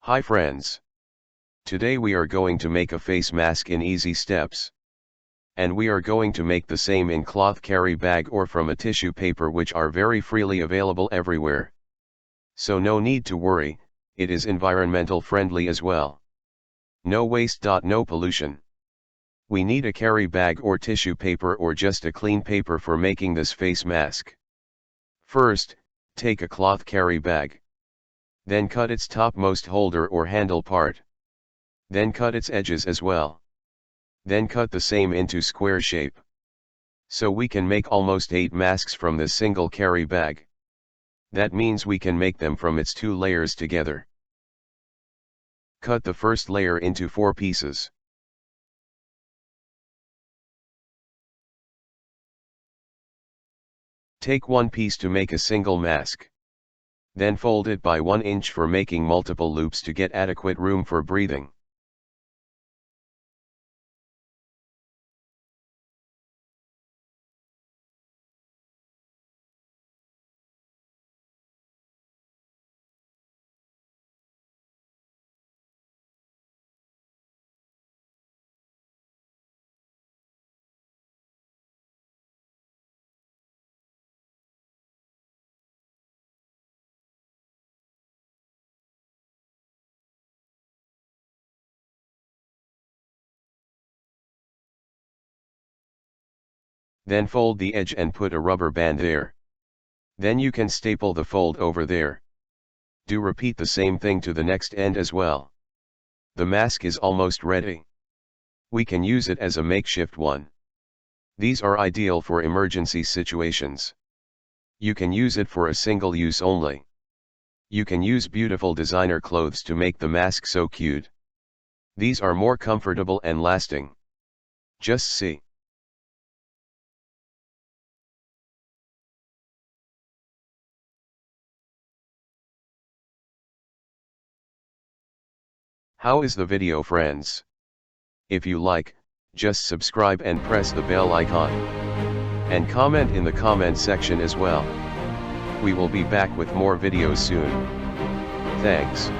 Hi friends. Today we are going to make a face mask in easy steps. And we are going to make the same in cloth carry bag or from a tissue paper, which are very freely available everywhere. So no need to worry, it is environmental friendly as well. No waste. No pollution. We need a carry bag or tissue paper or just a clean paper for making this face mask. First, take a cloth carry bag. Then cut its topmost holder or handle part. Then cut its edges as well. Then cut the same into square shape. So we can make almost 8 masks from this single carry bag. That means we can make them from its 2 layers together. Cut the first layer into 4 pieces. Take one piece to make a single mask. Then fold it by 1 inch for making multiple loops to get adequate room for breathing. Then fold the edge and put a rubber band there. Then you can staple the fold over there. Do repeat the same thing to the next end as well. The mask is almost ready. We can use it as a makeshift one. These are ideal for emergency situations. You can use it for a single use only. You can use beautiful designer clothes to make the mask so cute. These are more comfortable and lasting. Just see. How is the video, friends? If you like, just subscribe and press the bell icon. And comment in the comment section as well. We will be back with more videos soon. Thanks.